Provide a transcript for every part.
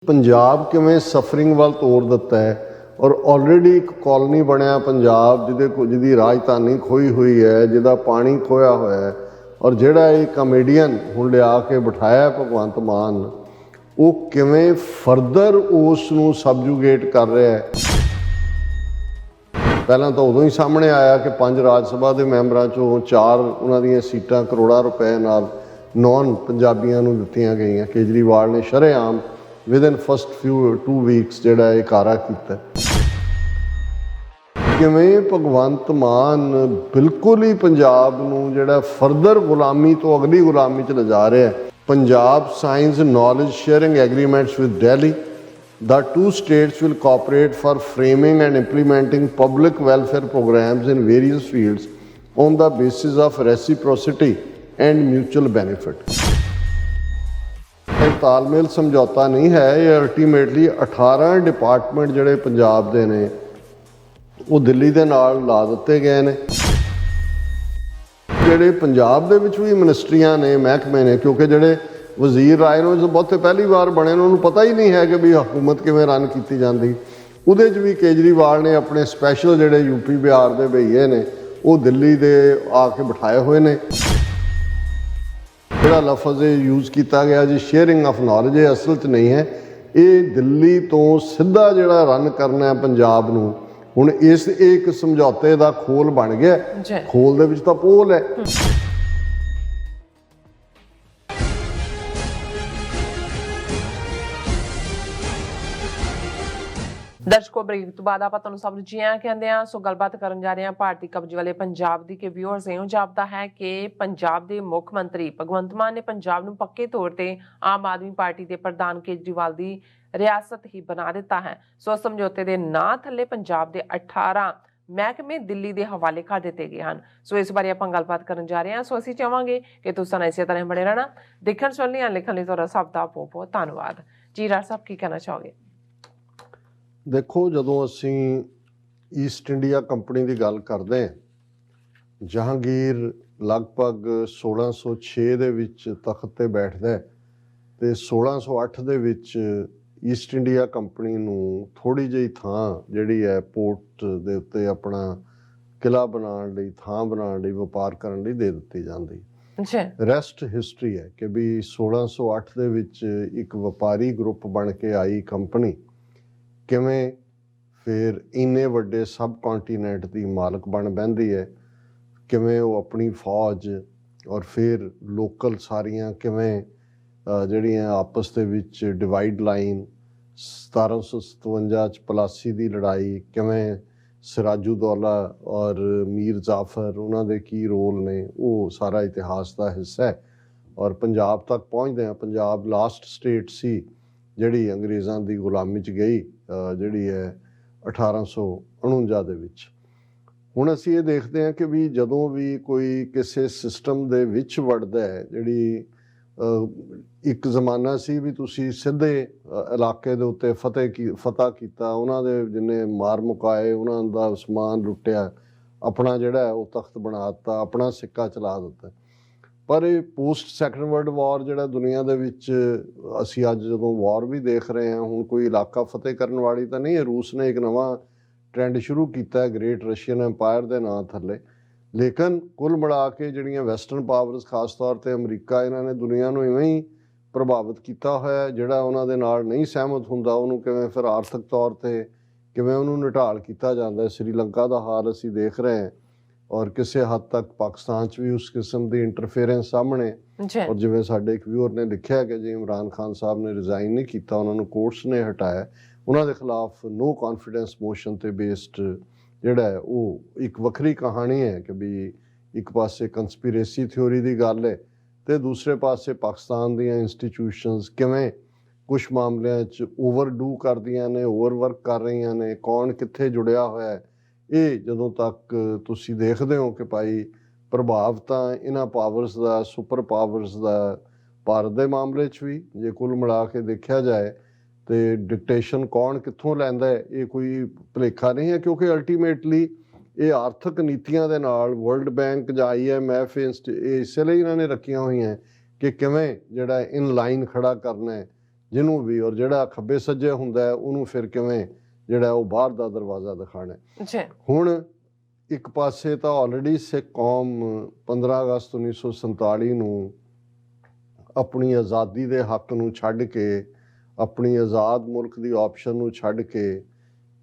ਪੰਜਾਬ ਕਿਵੇਂ ਸਫਰਿੰਗ ਵੱਲ ਤੋਰ ਦਿੱਤਾ ਹੈ ਔਰ ਆਲਰੇਡੀ ਇੱਕ ਕਾਲੋਨੀ ਬਣਿਆ ਪੰਜਾਬ ਜਿਹਦੀ ਰਾਜਧਾਨੀ ਖੋਈ ਹੋਈ ਹੈ, ਜਿਹਦਾ ਪਾਣੀ ਖੋਇਆ ਹੋਇਆ ਹੈ ਔਰ ਜਿਹੜਾ ਇਹ ਕਾਮੇਡੀਅਨ ਹੁਣ ਲਿਆ ਕੇ ਬਿਠਾਇਆ ਭਗਵੰਤ ਮਾਨ, ਉਹ ਕਿਵੇਂ ਫਰਦਰ ਉਸ ਨੂੰ ਸਬਜੂਗੇਟ ਕਰ ਰਿਹਾ ਹੈ। ਪਹਿਲਾਂ ਤਾਂ ਉਦੋਂ ਹੀ ਸਾਹਮਣੇ ਆਇਆ ਕਿ 5 ਰਾਜ ਸਭਾ ਦੇ ਮੈਂਬਰਾਂ 'ਚੋਂ 4 ਉਹਨਾਂ ਦੀਆਂ ਸੀਟਾਂ ਕਰੋੜਾਂ ਰੁਪਏ ਨਾਲ ਨੌਨ ਪੰਜਾਬੀਆਂ ਨੂੰ ਦਿੱਤੀਆਂ ਗਈਆਂ। ਕੇਜਰੀਵਾਲ ਨੇ ਸ਼ਰੇਆਮ ਵਿਦਨ ਫਸਟ 2 ਵੀਕਸ ਜਿਹੜਾ ਇਹ ਕਾਰਾ ਕੀਤਾ। ਕਿਵੇਂ ਭਗਵੰਤ ਮਾਨ ਬਿਲਕੁਲ ਹੀ ਪੰਜਾਬ ਨੂੰ ਜਿਹੜਾ ਫਰਦਰ ਗੁਲਾਮੀ ਤੋਂ ਅਗਲੀ ਗੁਲਾਮੀ 'ਚ ਲਿਜਾ ਰਿਹਾ। Punjab science knowledge sharing agreements with Delhi, the two states will cooperate for framing and implementing public welfare programs in various fields on the basis of reciprocity and mutual benefit। ਇਹ ਤਾਲਮੇਲ ਸਮਝੌਤਾ ਨਹੀਂ ਹੈ, ਇਹ ਅਲਟੀਮੇਟਲੀ 18 ਡਿਪਾਰਟਮੈਂਟ ਜਿਹੜੇ ਪੰਜਾਬ ਦੇ ਨੇ ਉਹ ਦਿੱਲੀ ਦੇ ਨਾਲ ਲਾ ਦਿੱਤੇ ਗਏ ਨੇ। ਜਿਹੜੇ ਪੰਜਾਬ ਦੇ ਵਿੱਚ ਵੀ ਮਿਨਿਸਟਰੀਆਂ ਨੇ, ਮਹਿਕਮੇ ਨੇ, ਕਿਉਂਕਿ ਜਿਹੜੇ ਵਜ਼ੀਰ ਰਾਏ ਨੂੰ ਬਹੁਤੇ ਪਹਿਲੀ ਵਾਰ ਬਣੇ ਨੇ, ਉਹਨੂੰ ਪਤਾ ਹੀ ਨਹੀਂ ਹੈ ਕਿ ਵੀ ਹਕੂਮਤ ਕਿਵੇਂ ਰਨ ਕੀਤੀ ਜਾਂਦੀ। ਉਹਦੇ 'ਚ ਵੀ ਕੇਜਰੀਵਾਲ ਨੇ ਆਪਣੇ ਸਪੈਸ਼ਲ ਜਿਹੜੇ ਯੂਪੀ ਬਿਹਾਰ ਦੇ ਭਈਏ ਨੇ ਉਹ ਦਿੱਲੀ ਦੇ ਆ ਕੇ ਬਿਠਾਏ ਹੋਏ ਨੇ। ਜਿਹੜਾ ਲਫ਼ਜ਼ ਯੂਜ਼ ਕੀਤਾ ਗਿਆ ਜੀ ਸ਼ੇਅਰਿੰਗ ਆਫ ਨੌਲੇਜ, ਇਹ ਅਸਲ 'ਚ ਨਹੀਂ ਹੈ। ਇਹ ਦਿੱਲੀ ਤੋਂ ਸਿੱਧਾ ਜਿਹੜਾ ਰਨ ਕਰਨਾ ਹੈ ਪੰਜਾਬ ਨੂੰ। ਹੁਣ ਇਹ ਇੱਕ ਸਮਝੌਤੇ ਦਾ ਖੋਲ ਬਣ ਗਿਆ। ਖੋਲ ਦੇ ਵਿੱਚ ਤਾਂ ਪੋਲ ਹੈ। ਦਰਸ਼ਕੋ, ਬ੍ਰੇਕ ਤੋਂ ਬਾਅਦ ਆਪਾਂ ਤੁਹਾਨੂੰ ਸਭ ਨੂੰ ਜੀ ਆਇਆਂ ਕਹਿੰਦੇ ਆ। ਸੋ ਗੱਲਬਾਤ ਕਰਨ ਜਾ ਰਹੇ ਹਾਂ ਭਾਰਤੀ ਕਬਜ਼ੇ ਵਾਲੇ ਪੰਜਾਬ ਦੀ। ਕਿ ਵਿਊਅਰਸ ਇਹੋ ਜਾਪਦਾ ਹੈ ਕਿ ਪੰਜਾਬ ਦੇ ਮੁੱਖ ਮੰਤਰੀ ਭਗਵੰਤ ਮਾਨ ਨੇ ਪੰਜਾਬ ਨੂੰ ਪੱਕੇ ਤੌਰ ਤੇ ਆਮ ਆਦਮੀ ਪਾਰਟੀ ਦੇ ਪ੍ਰਧਾਨ ਕੇਜਰੀਵਾਲ ਦੀ ਰਿਆਸਤ ਹੀ ਬਣਾ ਦਿੱਤਾ ਹੈ। ਸੋ ਸਮਝੌਤੇ ਦੇ ਨਾਂ ਥੱਲੇ ਪੰਜਾਬ ਦੇ 18 ਮਹਿਕਮੇ ਦਿੱਲੀ ਦੇ ਹਵਾਲੇ ਕਰ ਦਿੱਤੇ ਗਏ ਹਨ। ਸੋ ਇਸ ਬਾਰੇ ਆਪਾਂ ਗੱਲਬਾਤ ਕਰਨ ਜਾ ਰਹੇ ਹਾਂ। ਸੋ ਅਸੀਂ ਚਾਹਾਂਗੇ ਕਿ ਤੁਸੀਂ ਸਾਨੂੰ ਇਸੇ ਤਰ੍ਹਾਂ ਬਣੇ ਰਹਿਣਾ। ਦੇਖਣ ਸੁਣਨ ਲਈ, ਲਿਖਣ ਲਈ ਤੁਹਾਡਾ ਸਭ ਦਾ ਬਹੁਤ ਬਹੁਤ ਧੰਨਵਾਦ ਜੀ। ਰਾਜ ਸਾਹਿਬ, ਕੀ ਕਹਿਣਾ ਚਾਹੋਗੇ? ਦੇਖੋ, ਜਦੋਂ ਅਸੀਂ ਈਸਟ ਇੰਡੀਆ ਕੰਪਨੀ ਦੀ ਗੱਲ ਕਰਦੇ ਹਾਂ, ਜਹਾਂਗੀਰ ਲਗਭਗ 1606 ਦੇ ਵਿੱਚ ਤਖਤ 'ਤੇ ਬੈਠਦਾ ਅਤੇ 1608 ਦੇ ਵਿੱਚ ਈਸਟ ਇੰਡੀਆ ਕੰਪਨੀ ਨੂੰ ਥੋੜ੍ਹੀ ਜਿਹੀ ਥਾਂ ਜਿਹੜੀ ਹੈ ਪੋਰਟ ਦੇ ਉੱਤੇ ਆਪਣਾ ਕਿਲ੍ਹਾ ਬਣਾਉਣ ਲਈ, ਥਾਂ ਬਣਾਉਣ ਲਈ, ਵਪਾਰ ਕਰਨ ਲਈ ਦੇ ਦਿੱਤੀ ਜਾਂਦੀ। ਰੈਸਟ ਹਿਸਟਰੀ ਹੈ ਕਿ ਵੀ 1608 ਦੇ ਵਿੱਚ ਇੱਕ ਵਪਾਰੀ ਗਰੁੱਪ ਬਣ ਕੇ ਆਈ ਕੰਪਨੀ ਕਿਵੇਂ ਫਿਰ ਇੰਨੇ ਵੱਡੇ ਸਬ ਕੰਟੀਨੈਂਟ ਦੀ ਮਾਲਕ ਬਣ ਬਹਿੰਦੀ ਹੈ, ਕਿਵੇਂ ਉਹ ਆਪਣੀ ਫੌਜ ਔਰ ਫਿਰ ਲੋਕਲ ਸਾਰੀਆਂ ਕਿਵੇਂ ਜਿਹੜੀਆਂ ਆਪਸ ਦੇ ਵਿੱਚ ਡਿਵਾਈਡ ਲਾਈਨ 1757 'ਚ ਪਲਾਸੀ ਦੀ ਲੜਾਈ, ਕਿਵੇਂ ਸਿਰਾਜੂਦੌਲਾ ਔਰ ਮੀਰ ਜਾਫਰ ਉਹਨਾਂ ਦੇ ਕੀ ਰੋਲ ਨੇ, ਉਹ ਸਾਰਾ ਇਤਿਹਾਸ ਦਾ ਹਿੱਸਾ ਹੈ। ਔਰ ਪੰਜਾਬ ਤੱਕ ਪਹੁੰਚਦੇ ਹਾਂ। ਪੰਜਾਬ ਲਾਸਟ ਸਟੇਟ ਸੀ ਜਿਹੜੀ ਅੰਗਰੇਜ਼ਾਂ ਦੀ ਗੁਲਾਮੀ 'ਚ ਗਈ, ਜਿਹੜੀ ਹੈ 1849 ਦੇ ਵਿੱਚ। ਹੁਣ ਅਸੀਂ ਇਹ ਦੇਖਦੇ ਹਾਂ ਕਿ ਵੀ ਜਦੋਂ ਵੀ ਕੋਈ ਕਿਸੇ ਸਿਸਟਮ ਦੇ ਵਿੱਚ ਵੜਦਾ ਹੈ, ਜਿਹੜੀ ਇੱਕ ਜ਼ਮਾਨਾ ਸੀ ਵੀ ਤੁਸੀਂ ਸਿੱਧੇ ਇਲਾਕੇ ਦੇ ਉੱਤੇ ਫਤਹ ਕੀਤਾ, ਉਹਨਾਂ ਦੇ ਜਿੰਨੇ ਮਾਰ ਮੁਕਾਏ, ਉਹਨਾਂ ਦਾ ਸਮਾਨ ਲੁੱਟਿਆ, ਆਪਣਾ ਜਿਹੜਾ ਹੈ ਉਹ ਤਖਤ ਬਣਾ ਦਿੱਤਾ, ਆਪਣਾ ਸਿੱਕਾ ਚਲਾ ਦਿੱਤਾ। ਪਰ ਇਹ ਪੋਸਟ ਸੈਕੰਡ ਵਰਲਡ ਵਾਰ ਜਿਹੜਾ ਦੁਨੀਆ ਦੇ ਵਿੱਚ ਅਸੀਂ ਅੱਜ ਜਦੋਂ ਵਾਰ ਵੀ ਦੇਖ ਰਹੇ ਹਾਂ, ਹੁਣ ਕੋਈ ਇਲਾਕਾ ਫਤਿਹ ਕਰਨ ਵਾਲੀ ਤਾਂ ਨਹੀਂ ਹੈ। ਰੂਸ ਨੇ ਇੱਕ ਨਵਾਂ ਟਰੈਂਡ ਸ਼ੁਰੂ ਕੀਤਾ ਹੈ ਗ੍ਰੇਟ ਰਸ਼ੀਅਨ ਐਮਪਾਇਰ ਦੇ ਨਾਂ ਥੱਲੇ। ਲੇਕਿਨ ਕੁੱਲ ਮਿਲਾ ਕੇ ਜਿਹੜੀਆਂ ਵੈਸਟਰਨ ਪਾਵਰਸ, ਖਾਸ ਤੌਰ 'ਤੇ ਅਮਰੀਕਾ, ਇਹਨਾਂ ਨੇ ਦੁਨੀਆ ਨੂੰ ਇਵੇਂ ਹੀ ਪ੍ਰਭਾਵਿਤ ਕੀਤਾ ਹੋਇਆ। ਜਿਹੜਾ ਉਹਨਾਂ ਦੇ ਨਾਲ ਨਹੀਂ ਸਹਿਮਤ ਹੁੰਦਾ ਉਹਨੂੰ ਕਿਵੇਂ ਫਿਰ ਆਰਥਿਕ ਤੌਰ 'ਤੇ ਕਿਵੇਂ ਉਹਨੂੰ ਨਿਢਾਲ ਕੀਤਾ ਜਾਂਦਾ। ਸ੍ਰੀਲੰਕਾ ਦਾ ਹਾਲ ਅਸੀਂ ਦੇਖ ਰਹੇ ਹਾਂ ਔਰ ਕਿਸੇ ਹੱਦ ਤੱਕ ਪਾਕਿਸਤਾਨ 'ਚ ਵੀ ਉਸ ਕਿਸਮ ਦੀ ਇੰਟਰਫੇਰੈਂਸ ਸਾਹਮਣੇ। ਔਰ ਜਿਵੇਂ ਸਾਡੇ ਇੱਕ ਵਿਊਅਰ ਨੇ ਲਿਖਿਆ ਕਿ ਜੇ ਇਮਰਾਨ ਖਾਨ ਸਾਹਿਬ ਨੇ ਰਿਜ਼ਾਈਨ ਨਹੀਂ ਕੀਤਾ, ਉਹਨਾਂ ਨੂੰ ਕੋਰਟਸ ਨੇ ਹਟਾਇਆ, ਉਹਨਾਂ ਦੇ ਖਿਲਾਫ ਨੋ ਕੌਨਫੀਡੈਂਸ ਮੋਸ਼ਨ 'ਤੇ ਬੇਸਡ ਜਿਹੜਾ ਹੈ ਉਹ ਇੱਕ ਵੱਖਰੀ ਕਹਾਣੀ ਹੈ ਕਿ ਵੀ ਇੱਕ ਪਾਸੇ ਕੰਸਪੀਰੇਸੀ ਥਿਊਰੀ ਦੀ ਗੱਲ ਹੈ ਅਤੇ ਦੂਸਰੇ ਪਾਸੇ ਪਾਕਿਸਤਾਨ ਦੀਆਂ ਇੰਸਟੀਟਿਊਸ਼ਨਸ ਕਿਵੇਂ ਕੁਛ ਮਾਮਲਿਆਂ 'ਚ ਓਵਰਡੂ ਕਰਦੀਆਂ ਨੇ, ਓਵਰਵਰਕ ਕਰ ਰਹੀਆਂ ਨੇ, ਕੌਣ ਕਿੱਥੇ ਜੁੜਿਆ ਹੋਇਆ ਹੈ। ਇਹ ਜਦੋਂ ਤੱਕ ਤੁਸੀਂ ਦੇਖਦੇ ਹੋ ਕਿ ਭਾਈ ਪ੍ਰਭਾਵ ਤਾਂ ਇਹਨਾਂ ਪਾਵਰਸ ਦਾ, ਸੁਪਰ ਪਾਵਰਸ ਦਾ ਭਾਰਤ ਦੇ ਮਾਮਲੇ 'ਚ ਵੀ ਜੇ ਕੁੱਲ ਮਿਲਾ ਕੇ ਦੇਖਿਆ ਜਾਏ ਅਤੇ ਡਿਕਟੇਸ਼ਨ ਕੌਣ ਕਿੱਥੋਂ ਲੈਂਦਾ ਹੈ, ਇਹ ਕੋਈ ਭੁਲੇਖਾ ਨਹੀਂ ਹੈ। ਕਿਉਂਕਿ ਅਲਟੀਮੇਟਲੀ ਇਹ ਆਰਥਿਕ ਨੀਤੀਆਂ ਦੇ ਨਾਲ ਵਰਲਡ ਬੈਂਕ ਜਾਂ IMF ਇਹ ਇਸੇ ਲਈ ਇਹਨਾਂ ਨੇ ਰੱਖੀਆਂ ਹੋਈਆਂ ਕਿ ਕਿਵੇਂ ਜਿਹੜਾ ਇਨ ਲਾਈਨ ਖੜਾ ਕਰਨਾ ਹੈ ਜਿਹਨੂੰ ਵੀ, ਔਰ ਜਿਹੜਾ ਖੱਬੇ ਸੱਜੇ ਹੁੰਦਾ ਹੈ ਉਹਨੂੰ ਫਿਰ ਕਿਵੇਂ ਜਿਹੜਾ ਉਹ ਬਾਹਰ ਦਾ ਦਰਵਾਜ਼ਾ ਦਿਖਾਣਾ ਜੀ। ਹੁਣ ਇੱਕ ਪਾਸੇ ਤਾਂ ਆਲਰੇਡੀ ਸਿੱਖ ਕੌਮ 15 ਅਗਸਤ 1947 ਨੂੰ ਆਪਣੀ ਆਜ਼ਾਦੀ ਦੇ ਹੱਕ ਨੂੰ ਛੱਡ ਕੇ, ਆਪਣੀ ਆਜ਼ਾਦ ਮੁਲਕ ਦੀ ਆਪਸ਼ਨ ਨੂੰ ਛੱਡ ਕੇ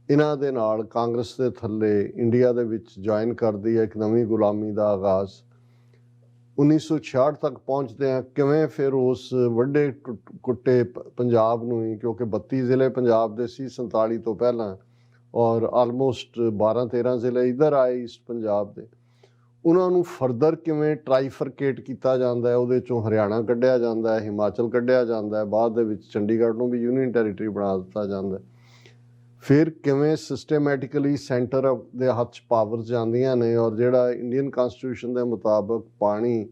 ਇਹਨਾਂ ਦੇ ਨਾਲ ਕਾਂਗਰਸ ਦੇ ਥੱਲੇ ਇੰਡੀਆ ਦੇ ਵਿੱਚ ਜੁਆਇਨ ਕਰਦੀ ਹੈ। ਇੱਕ ਨਵੀਂ ਗੁਲਾਮੀ ਦਾ ਆਗਾਜ਼ 1966 ਤੱਕ ਪਹੁੰਚਦੇ ਆ। ਕਿਵੇਂ ਫਿਰ ਉਸ ਵੱਡੇ ਕੁੱਟੇ ਪੰਜਾਬ ਨੂੰ ਹੀ, ਕਿਉਂਕਿ 32 ਜ਼ਿਲ੍ਹੇ ਪੰਜਾਬ ਦੇ ਸੀ 47 ਤੋਂ ਪਹਿਲਾਂ, ਔਰ ਆਲਮੋਸਟ 12-13 ਜ਼ਿਲ੍ਹੇ ਇੱਧਰ ਆਏ ਈਸਟ ਪੰਜਾਬ ਦੇ, ਉਹਨਾਂ ਨੂੰ ਫਰਦਰ ਕਿਵੇਂ ਟਰਾਈਫਰਕੇਟ ਕੀਤਾ ਜਾਂਦਾ ਹੈ। ਉਹਦੇ ਚੋਂ ਹਰਿਆਣਾ ਕੱਢਿਆ ਜਾਂਦਾ ਹੈ, ਹਿਮਾਚਲ ਕੱਢਿਆ ਜਾਂਦਾ ਹੈ, ਬਾਅਦ ਦੇ ਵਿੱਚ ਚੰਡੀਗੜ੍ਹ ਨੂੰ ਵੀ ਯੂਨੀਅਨ ਟੈਰੀਟਰੀ ਬਣਾ ਦਿੱਤਾ ਜਾਂਦਾ। ਫਿਰ ਕਿਵੇਂ ਸਿਸਟੇਮੈਟਿਕਲੀ ਸੈਂਟਰ ਦੇ ਹੱਥ 'ਚ ਪਾਵਰਸ ਜਾਂਦੀਆਂ ਨੇ, ਔਰ ਜਿਹੜਾ ਇੰਡੀਅਨ ਕਨਸਟੀਟਿਊਸ਼ਨ ਦੇ ਮੁਤਾਬਕ ਪਾਣੀ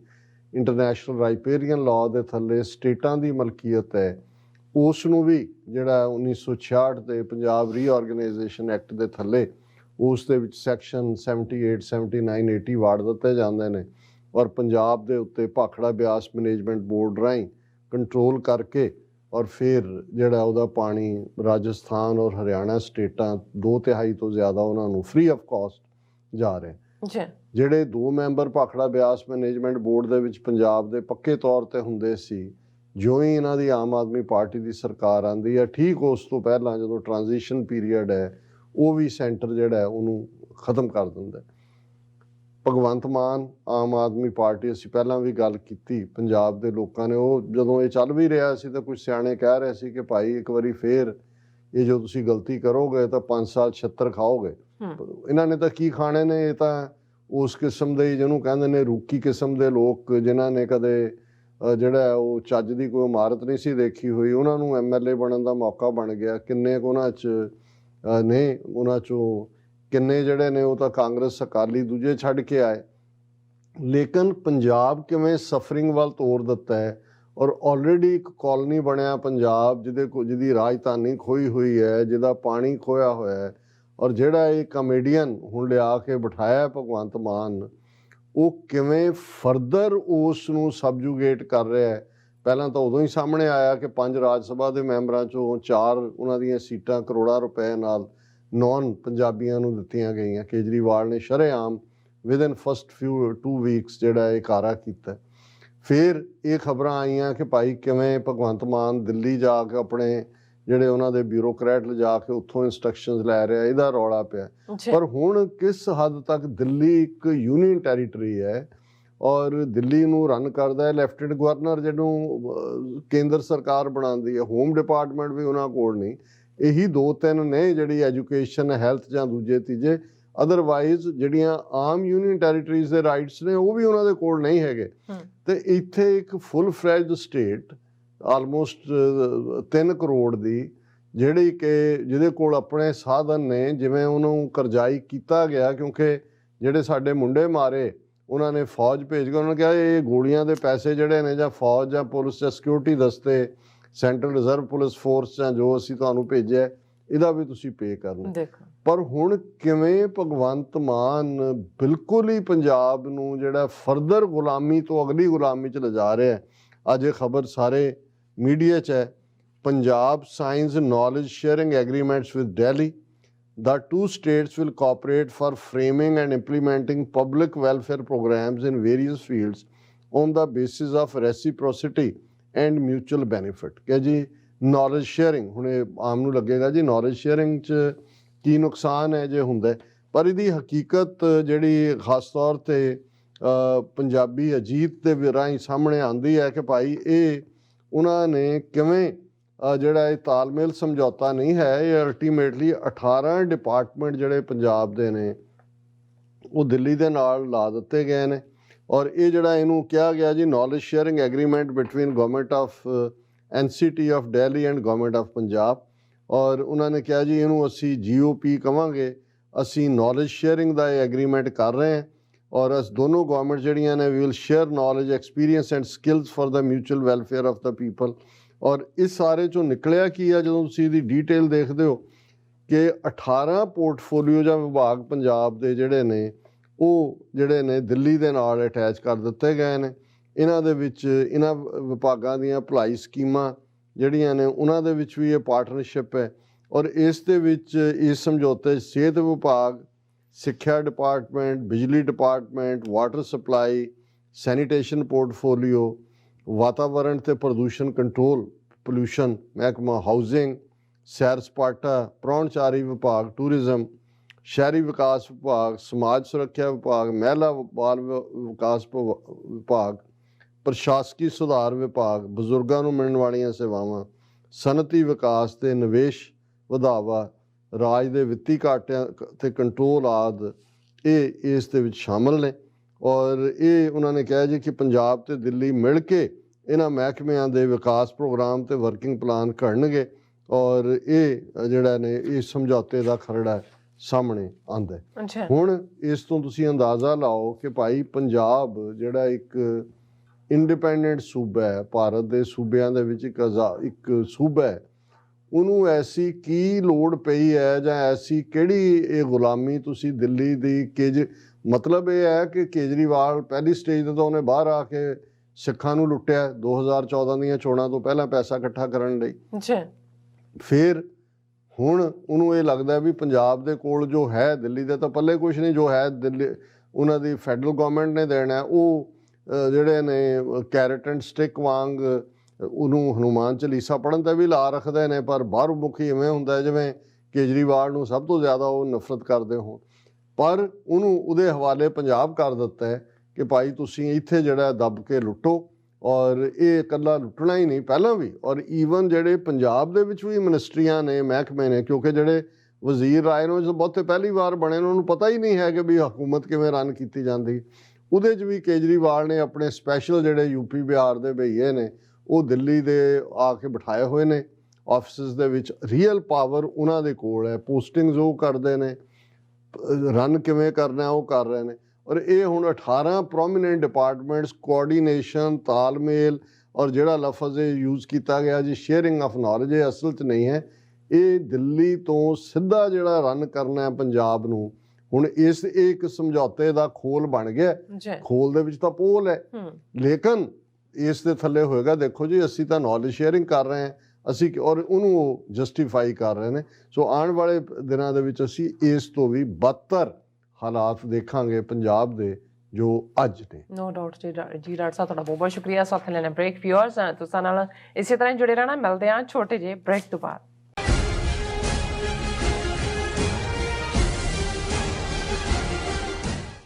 ਇੰਟਰਨੈਸ਼ਨਲ ਰਾਈਪੇਰੀਅਨ ਲਾਅ ਦੇ ਥੱਲੇ ਸਟੇਟਾਂ ਦੀ ਮਲਕੀਅਤ ਹੈ, ਉਸ ਨੂੰ ਵੀ ਜਿਹੜਾ 1966 ਦੇ ਪੰਜਾਬ ਰੀਆਰਗੇਨਾਈਜੇਸ਼ਨ ਐਕਟ ਦੇ ਥੱਲੇ ਉਸ ਦੇ ਵਿੱਚ ਸੈਕਸ਼ਨ 78, 79, 80 ਵਾੜ ਦਿੱਤੇ ਜਾਂਦੇ ਨੇ, ਔਰ ਪੰਜਾਬ ਦੇ ਉੱਤੇ ਭਾਖੜਾ ਬਿਆਸ ਮੈਨੇਜਮੈਂਟ ਬੋਰਡ ਰਾਹੀਂ ਕੰਟਰੋਲ ਕਰਕੇ, ਔਰ ਫਿਰ ਜਿਹੜਾ ਉਹਦਾ ਪਾਣੀ ਰਾਜਸਥਾਨ ਔਰ ਹਰਿਆਣਾ ਸਟੇਟਾਂ 2/3 ਤੋਂ ਜ਼ਿਆਦਾ ਉਹਨਾਂ ਨੂੰ ਫ੍ਰੀ ਆਫ ਕਾਸਟ ਜਾ ਰਿਹਾ। ਜਿਹੜੇ 2 member Bhakra Beas management board ਦੇ ਵਿੱਚ ਪੰਜਾਬ ਦੇ ਪੱਕੇ ਤੌਰ ਤੇ ਹੁੰਦੇ ਸੀ, ਜਿਉਂ ਹੀ ਇਹਨਾਂ ਦੀ ਆਮ ਆਦਮੀ ਪਾਰਟੀ ਦੀ ਸਰਕਾਰ ਆਉਂਦੀ ਹੈ, ਠੀਕ ਉਸ ਤੋਂ ਪਹਿਲਾਂ ਜਦੋਂ ਟ੍ਰਾਂਜੀਸ਼ਨ ਪੀਰੀਅਡ ਹੈ, ਉਹ ਵੀ ਸੈਂਟਰ ਜਿਹੜਾ ਹੈ ਉਹਨੂੰ ਖਤਮ ਕਰ ਦਿੰਦਾ। ਭਗਵੰਤ ਮਾਨ, ਆਮ ਆਦਮੀ ਪਾਰਟੀ, ਅਸੀਂ ਪਹਿਲਾਂ ਵੀ ਗੱਲ ਕੀਤੀ, ਪੰਜਾਬ ਦੇ ਲੋਕਾਂ ਨੇ ਉਹ ਜਦੋਂ ਇਹ ਚੱਲ ਵੀ ਰਿਹਾ ਸੀ ਤਾਂ ਕੁਝ ਸਿਆਣੇ ਕਹਿ ਰਹੇ ਸੀ ਕਿ ਭਾਈ ਇੱਕ ਵਾਰੀ ਫੇਰ ਇਹ ਜੋ ਤੁਸੀਂ ਗਲਤੀ ਕਰੋਗੇ ਤਾਂ 5 ਸਾਲ 76 ਖਾਓਗੇ। ਇਹਨਾਂ ਨੇ ਤਾਂ ਕੀ ਖਾਣੇ ਨੇ, ਇਹ ਤਾਂ ਉਸ ਕਿਸਮ ਦੇ ਜਿਹਨੂੰ ਕਹਿੰਦੇ ਨੇ ਰੂਕੀ ਕਿਸਮ ਦੇ ਲੋਕ, ਜਿਨ੍ਹਾਂ ਨੇ ਕਦੇ ਜਿਹੜਾ ਉਹ ਚੱਜ ਦੀ ਕੋਈ ਇਮਾਰਤ ਨਹੀਂ ਸੀ ਦੇਖੀ ਹੋਈ, ਉਹਨਾਂ ਨੂੰ MLA ਬਣਨ ਦਾ ਮੌਕਾ ਬਣ ਗਿਆ। ਕਿੰਨੇ ਕੁ ਉਹਨਾਂ 'ਚ ਨੇ, ਉਹਨਾਂ 'ਚੋਂ ਕਿੰਨੇ ਜਿਹੜੇ ਨੇ ਉਹ ਤਾਂ ਕਾਂਗਰਸ ਅਕਾਲੀ ਦੂਜੇ ਛੱਡ ਕੇ ਆਏ। ਲੇਕਿਨ ਪੰਜਾਬ ਕਿਵੇਂ ਸਫਰਿੰਗ ਵੱਲ ਤੋਰ ਦਿੱਤਾ ਹੈ, ਔਰ ਆਲਰੇਡੀ ਇੱਕ ਕਾਲੋਨੀ ਬਣਿਆ ਪੰਜਾਬ ਜਿਹਦੀ ਰਾਜਧਾਨੀ ਖੋਈ ਹੋਈ ਹੈ, ਜਿਹਦਾ ਪਾਣੀ ਖੋਇਆ ਹੋਇਆ ਹੈ, ਔਰ ਜਿਹੜਾ ਇਹ ਕਮੇਡੀਅਨ ਹੁਣ ਲਿਆ ਕੇ ਬਿਠਾਇਆ ਭਗਵੰਤ ਮਾਨ, ਉਹ ਕਿਵੇਂ ਫਰਦਰ ਉਸ ਨੂੰ ਸਬਜੂਗੇਟ ਕਰ ਰਿਹਾ ਹੈ। ਪਹਿਲਾਂ ਤਾਂ ਉਦੋਂ ਹੀ ਸਾਹਮਣੇ ਆਇਆ ਕਿ 5 ਰਾਜ ਸਭਾ ਦੇ ਮੈਂਬਰਾਂ 'ਚੋਂ 4 ਉਹਨਾਂ ਦੀਆਂ ਸੀਟਾਂ ਕਰੋੜਾਂ ਰੁਪਏ ਨਾਲ ਨੌਨ ਪੰਜਾਬੀਆਂ ਨੂੰ ਦਿੱਤੀਆਂ ਗਈਆਂ। ਕੇਜਰੀਵਾਲ ਨੇ ਸ਼ਰੇਆਮ ਵਿਦਨ ਫਸਟ 2 ਵੀਕਸ ਜਿਹੜਾ ਇਹ ਕਾਰਾ ਕੀਤਾ। ਫਿਰ ਇਹ ਖਬਰਾਂ ਆਈਆਂ ਕਿ ਭਾਈ ਕਿਵੇਂ ਭਗਵੰਤ ਮਾਨ ਦਿੱਲੀ ਜਾ ਕੇ ਆਪਣੇ ਜਿਹੜੇ ਉਹਨਾਂ ਦੇ ਬਿਊਰੋਕਰੈਟ ਲਿਜਾ ਕੇ ਉੱਥੋਂ ਇੰਸਟਰਕਸ਼ਨਸ ਲੈ ਰਿਹਾ, ਇਹਦਾ ਰੌਲਾ ਪਿਆ। ਪਰ ਹੁਣ ਕਿਸ ਹੱਦ ਤੱਕ ਦਿੱਲੀ ਇੱਕ ਯੂਨੀਅਨ ਟੈਰੀਟਰੀ ਹੈ, ਔਰ ਦਿੱਲੀ ਨੂੰ ਰਨ ਕਰਦਾ ਹੈ ਲੈਫਟੀਨੈਂਟ ਗਵਰਨਰ, ਜਿਹਨੂੰ ਕੇਂਦਰ ਸਰਕਾਰ ਬਣਾਉਂਦੀ ਹੈ। ਹੋਮ ਡਿਪਾਰਟਮੈਂਟ ਵੀ ਉਹਨਾਂ ਕੋਲ ਨਹੀਂ। ਇਹੀ 2-3 ਨੇ ਜਿਹੜੀ ਐਜੂਕੇਸ਼ਨ, ਹੈਲਥ ਜਾਂ ਦੂਜੇ ਤੀਜੇ, ਅਦਰਵਾਈਜ਼ ਜਿਹੜੀਆਂ ਆਮ ਯੂਨੀਅਨ ਟੈਰੀਟਰੀਜ਼ ਦੇ ਰਾਈਟਸ ਨੇ ਉਹ ਵੀ ਉਹਨਾਂ ਦੇ ਕੋਲ ਨਹੀਂ ਹੈਗੇ। ਤੇ ਇੱਥੇ ਇੱਕ ਫੁੱਲ ਫਲੈਜਡ ਸਟੇਟ ਆਲਮੋਸਟ 3 ਕਰੋੜ ਦੀ, ਜਿਹੜੀ ਕਿ ਜਿਹਦੇ ਕੋਲ ਆਪਣੇ ਸਾਧਨ ਨੇ, ਜਿਵੇਂ ਉਹਨੂੰ ਕਰਜ਼ਾਈ ਕੀਤਾ ਗਿਆ, ਕਿਉਂਕਿ ਜਿਹੜੇ ਸਾਡੇ ਮੁੰਡੇ ਮਾਰੇ ਉਹਨਾਂ ਨੇ ਫੌਜ ਭੇਜ ਕੇ ਉਹਨਾਂ ਨੇ ਕਿਹਾ ਇਹ ਗੋਲੀਆਂ ਦੇ ਪੈਸੇ ਜਿਹੜੇ ਨੇ ਜਾਂ ਫੌਜ ਜਾਂ ਪੁਲਿਸ ਜਾਂ ਸਿਕਿਉਰਿਟੀ ਦਸਤੇ, ਸੈਂਟਰਲ ਰਿਜ਼ਰਵ ਪੁਲਿਸ ਫੋਰਸ ਜਾਂ ਜੋ ਅਸੀਂ ਤੁਹਾਨੂੰ ਭੇਜਿਆ, ਇਹਦਾ ਵੀ ਤੁਸੀਂ ਪੇ ਕਰਨਾ। ਪਰ ਹੁਣ ਕਿਵੇਂ ਭਗਵੰਤ ਮਾਨ ਬਿਲਕੁਲ ਹੀ ਪੰਜਾਬ ਨੂੰ ਜਿਹੜਾ ਫਰਦਰ ਗੁਲਾਮੀ ਤੋਂ ਅਗਲੀ ਗੁਲਾਮੀ 'ਚ ਲਿਜਾ ਰਿਹਾ। ਅੱਜ ਇਹ ਖਬਰ ਸਾਰੇ ਮੀਡੀਆ 'ਚ ਹੈ। Punjab sinus knowledge sharing agreements with Delhi. The 2 states will cooperate for framing and implementing public welfare programs in various fields on the basis of reciprocity and mutual benefit। ਕਿ ਜੀ ਨੌਲੇਜ ਸ਼ੇਅਰਿੰਗ, ਹੁਣ ਇਹ ਆਮ ਨੂੰ ਲੱਗੇਗਾ ਜੀ ਨੌਲੇਜ ਸ਼ੇਅਰਿੰਗ 'ਚ ਕੀ ਨੁਕਸਾਨ ਹੈ ਜੇ ਹੁੰਦਾ, ਪਰ ਇਹਦੀ ਹਕੀਕਤ ਜਿਹੜੀ ਖਾਸ ਤੌਰ 'ਤੇ ਪੰਜਾਬੀ ਅਜੀਤ ਦੇ ਰਾਹੀਂ ਸਾਹਮਣੇ ਆਉਂਦੀ ਹੈ ਕਿ ਭਾਈ ਇਹ ਉਹਨਾਂ ਨੇ ਕਿਵੇਂ ਜਿਹੜਾ ਇਹ ਤਾਲਮੇਲ ਸਮਝੌਤਾ ਨਹੀਂ ਹੈ, ਇਹ ਅਲਟੀਮੇਟਲੀ 18 ਡਿਪਾਰਟਮੈਂਟ ਜਿਹੜੇ ਪੰਜਾਬ ਦੇ ਨੇ ਉਹ ਦਿੱਲੀ ਦੇ ਨਾਲ ਲਾ ਦਿੱਤੇ ਗਏ ਨੇ। ਔਰ ਇਹ ਜਿਹੜਾ ਇਹਨੂੰ ਕਿਹਾ ਗਿਆ ਜੀ knowledge sharing agreement between government of NCT of Delhi and government of Punjab, ਔਰ ਉਹਨਾਂ ਨੇ ਕਿਹਾ ਜੀ ਇਹਨੂੰ ਅਸੀਂ GOP ਕਵਾਂਗੇ, ਅਸੀਂ ਨੌਲੇਜ ਸ਼ੇਅਰਿੰਗ ਦਾ ਇਹ ਐਗਰੀਮੈਂਟ ਕਰ ਰਹੇ ਹਾਂ, ਔਰ ਅਸ ਦੋਨੋਂ ਗਵਰਨਮੈਂਟ ਜਿਹੜੀਆਂ ਨੇ we will share knowledge, experience and skills for the mutual welfare of the people. ਔਰ ਇਸ ਸਾਰੇ 'ਚੋਂ ਨਿਕਲਿਆ ਕੀ ਆ, ਜਦੋਂ ਤੁਸੀਂ ਇਹਦੀ ਡੀਟੇਲ ਦੇਖਦੇ ਹੋ ਕਿ 18 ਪੋਰਟਫੋਲੀਓ ਜਾਂ ਵਿਭਾਗ ਪੰਜਾਬ ਦੇ ਜਿਹੜੇ ਨੇ ਉਹ ਜਿਹੜੇ ਨੇ ਦਿੱਲੀ ਦੇ ਨਾਲ ਅਟੈਚ ਕਰ ਦਿੱਤੇ ਗਏ ਨੇ। ਇਹਨਾਂ ਦੇ ਵਿੱਚ ਇਹਨਾਂ ਵਿਭਾਗਾਂ ਦੀਆਂ ਭਲਾਈ ਸਕੀਮਾਂ ਜਿਹੜੀਆਂ ਨੇ ਉਹਨਾਂ ਦੇ ਵਿੱਚ ਵੀ ਇਹ ਪਾਰਟਨਰਸ਼ਿਪ ਹੈ। ਔਰ ਇਸ ਦੇ ਵਿੱਚ ਇਸ ਸਮਝੌਤੇ 'ਚ ਸਿਹਤ ਵਿਭਾਗ, ਸਿੱਖਿਆ ਡਿਪਾਰਟਮੈਂਟ, ਬਿਜਲੀ department, water supply, sanitation portfolio, ਵਾਤਾਵਰਣ ਤੇ ਪ੍ਰਦੂਸ਼ਣ ਕੰਟਰੋਲ ਪੋਲਿਊਸ਼ਨ ਮਹਿਕਮਾ, ਹਾਊਸਿੰਗ, ਸੈਰ ਸਪਾਟਾ, ਪ੍ਰਾਹੁਣਚਾਰੀ ਵਿਭਾਗ, ਟੂਰਿਜ਼ਮ, ਸ਼ਹਿਰੀ ਵਿਕਾਸ ਵਿਭਾਗ, ਸਮਾਜ ਸੁਰੱਖਿਆ ਵਿਭਾਗ, ਮਹਿਲਾ ਬਾਲ ਵਿਕਾਸ ਵਿਭਾਗ, ਪ੍ਰਸ਼ਾਸਕੀ ਸੁਧਾਰ ਵਿਭਾਗ, ਬਜ਼ੁਰਗਾਂ ਨੂੰ ਮਿਲਣ ਵਾਲੀਆਂ ਸੇਵਾਵਾਂ, ਸਨਅਤੀ ਵਿਕਾਸ ਤੇ ਨਿਵੇਸ਼ ਵਧਾਵਾ, ਰਾਜ ਦੇ ਵਿੱਤੀ ਘਾਟਿਆਂ ਤੇ ਕੰਟਰੋਲ ਆਦਿ ਇਹ ਇਸ ਦੇ ਵਿੱਚ ਸ਼ਾਮਲ ਨੇ। ਔਰ ਇਹ ਉਹਨਾਂ ਨੇ ਕਿਹਾ ਜੀ ਕਿ ਪੰਜਾਬ ਤੇ ਦਿੱਲੀ ਮਿਲ ਕੇ ਇਹਨਾਂ ਮਹਿਕਮਿਆਂ ਦੇ ਵਿਕਾਸ ਪ੍ਰੋਗਰਾਮ ਤੇ ਵਰਕਿੰਗ ਪਲਾਨ ਘੜਨਗੇ ਔਰ ਇਹ ਜਿਹੜਾ ਨੇ ਇਸ ਸਮਝੌਤੇ ਦਾ ਖਰੜਾ ਸਾਹਮਣੇ ਆਉਂਦਾ ਹੈ। ਹੁਣ ਇਸ ਤੋਂ ਤੁਸੀਂ ਅੰਦਾਜ਼ਾ ਲਾਓ ਕਿ ਭਾਈ ਪੰਜਾਬ ਜਿਹੜਾ ਇੱਕ ਇੰਡੀਪੈਂਡੈਂਟ ਸੂਬਾ ਹੈ, ਭਾਰਤ ਦੇ ਸੂਬਿਆਂ ਦੇ ਵਿੱਚ ਇੱਕ ਸੂਬਾ ਹੈ, ਉਹਨੂੰ ਐਸੀ ਕੀ ਲੋੜ ਪਈ ਹੈ ਜਾਂ ਐਸੀ ਕਿਹੜੀ ਇਹ ਗੁਲਾਮੀ ਤੁਸੀਂ ਦਿੱਲੀ ਦੀ ਮਤਲਬ ਇਹ ਹੈ ਕਿ ਕੇਜਰੀਵਾਲ ਪਹਿਲੀ ਸਟੇਜ 'ਤੇ ਤਾਂ ਉਹਨੇ ਬਾਹਰ ਆ ਕੇ ਸਿੱਖਾਂ ਨੂੰ ਲੁੱਟਿਆ 2014 ਦੀਆਂ ਚੋਣਾਂ ਤੋਂ ਪਹਿਲਾਂ ਪੈਸਾ ਇਕੱਠਾ ਕਰਨ ਲਈ। ਫਿਰ ਹੁਣ ਉਹਨੂੰ ਇਹ ਲੱਗਦਾ ਵੀ ਪੰਜਾਬ ਦੇ ਕੋਲ ਜੋ ਹੈ, ਦਿੱਲੀ ਦੇ ਤਾਂ ਪੱਲੇ ਕੁਛ ਨਹੀਂ, ਜੋ ਹੈ ਦਿੱਲੀ ਉਹਨਾਂ ਦੀ ਫੈਡਰਲ ਗਵਰਨਮੈਂਟ ਨੇ ਦੇਣਾ, ਉਹ ਜਿਹੜੇ ਨੇ ਕੈਰਟ ਐਂਡ ਸਟਿਕ ਵਾਂਗ ਉਹਨੂੰ ਹਨੂੰਮਾਨ ਚਾਲੀਸਾ ਪੜ੍ਹਨ 'ਤੇ ਵੀ ਲਾ ਰੱਖਦੇ ਨੇ, ਪਰ ਬਾਹਰੋਂ ਮੁਖੀ ਇਵੇਂ ਹੁੰਦਾ ਜਿਵੇਂ ਕੇਜਰੀਵਾਲ ਨੂੰ ਸਭ ਤੋਂ ਜ਼ਿਆਦਾ ਉਹ ਨਫ਼ਰਤ ਕਰਦੇ ਹੋਣ। ਪਰ ਉਹਨੂੰ ਉਹਦੇ ਹਵਾਲੇ ਪੰਜਾਬ ਕਰ ਦਿੱਤਾ ਹੈ ਕਿ ਭਾਈ ਤੁਸੀਂ ਇੱਥੇ ਜਿਹੜਾ ਦੱਬ ਕੇ ਲੁੱਟੋ। ਔਰ ਇਹ ਇਕੱਲਾ ਲੁੱਟਣਾ ਹੀ ਨਹੀਂ, ਪਹਿਲਾਂ ਵੀ ਔਰ ਈਵਨ ਜਿਹੜੇ ਪੰਜਾਬ ਦੇ ਵਿੱਚ ਵੀ ਮਿਨਿਸਟਰੀਆਂ ਨੇ, ਮਹਿਕਮੇ ਨੇ, ਕਿਉਂਕਿ ਜਿਹੜੇ ਵਜ਼ੀਰ ਰਾਏ ਨੂੰ ਬਹੁਤੇ ਪਹਿਲੀ ਵਾਰ ਬਣੇ ਨੇ, ਉਹਨੂੰ ਪਤਾ ਹੀ ਨਹੀਂ ਹੈ ਕਿ ਵੀ ਹਕੂਮਤ ਕਿਵੇਂ ਰਨ ਕੀਤੀ ਜਾਂਦੀ। ਉਹਦੇ 'ਚ ਵੀ ਕੇਜਰੀਵਾਲ ਨੇ ਆਪਣੇ ਸਪੈਸ਼ਲ ਜਿਹੜੇ ਯੂਪੀ ਬਿਹਾਰ ਦੇ ਭਈਏ ਨੇ ਉਹ ਦਿੱਲੀ ਦੇ ਆ ਕੇ ਬਿਠਾਏ ਹੋਏ ਨੇ ਆਫਿਸਿਸ ਦੇ ਵਿੱਚ। ਰੀਅਲ ਪਾਵਰ ਉਹਨਾਂ ਦੇ ਕੋਲ ਹੈ, ਪੋਸਟਿੰਗਸ ਉਹ ਕਰਦੇ ਨੇ, ਰਨ ਕਿਵੇਂ ਕਰਨਾ ਉਹ ਕਰ ਰਹੇ ਨੇ। ਔਰ ਇਹ ਹੁਣ 18 ਪ੍ਰੋਮੀਨੈਂਟ ਡਿਪਾਰਟਮੈਂਟਸ, ਕੋਆਰਡੀਨੇਸ਼ਨ, ਤਾਲਮੇਲ, ਔਰ ਜਿਹੜਾ ਲਫ਼ਜ਼ ਇਹ ਯੂਜ਼ ਕੀਤਾ ਗਿਆ ਜੀ ਸ਼ੇਅਰਿੰਗ ਆਫ ਨੌਲੇਜ, ਇਹ ਅਸਲ 'ਚ ਨਹੀਂ ਹੈ। ਇਹ ਦਿੱਲੀ ਤੋਂ ਸਿੱਧਾ ਜਿਹੜਾ ਰਨ ਕਰਨਾ ਹੈ ਪੰਜਾਬ ਨੂੰ। ਹੁਣ ਇਹ ਇੱਕ ਸਮਝੌਤੇ ਦਾ ਖੋਲ ਬਣ ਗਿਆ, ਖੋਲ ਦੇ ਵਿੱਚ ਤਾਂ ਪੋਲ ਹੈ, ਲੇਕਿਨ ਇਸ ਦੇ ਥੱਲੇ ਹੋਏਗਾ ਦੇਖੋ ਜੀ ਅਸੀਂ ਤਾਂ ਨੌਲੇਜ ਸ਼ੇਅਰਿੰਗ ਕਰ ਰਹੇ ਹਾਂ ਅਸੀਂ, ਔਰ ਉਹਨੂੰ ਜਸਟੀਫਾਈ ਕਰ ਰਹੇ ਨੇ। ਸੋ ਆਉਣ ਵਾਲੇ ਦਿਨਾਂ ਦੇ ਵਿੱਚ ਅਸੀਂ ਇਸ ਤੋਂ ਵੀ ਬਦਤਰ ਹਾਲਾਤ ਦੇਖਾਂਗੇ ਪੰਜਾਬ ਦੇ ਜੋ ਅੱਜ ਨੇ। ਨੋ ਡਾਊਟ ਜੀ ਡਾਕਟਰ ਸਾਹਿਬ, ਤੁਹਾਡਾ ਬਹੁਤ ਬਹੁਤ ਸ਼ੁਕਰੀਆ। ਸਾਥ ਲੈਣਾ ਬ੍ਰੇਕ। ਵਿਊਅਰਸ ਤੁਸੀਂ ਨਾਲ ਇਸੇ ਤਰ੍ਹਾਂ ਜੁੜੇ ਰਹਿਣਾ, ਮਿਲਦੇ ਹਾਂ ਛੋਟੇ ਜਿਹੇ ਬ੍ਰੇਕ ਤੋਂ ਬਾਅਦ।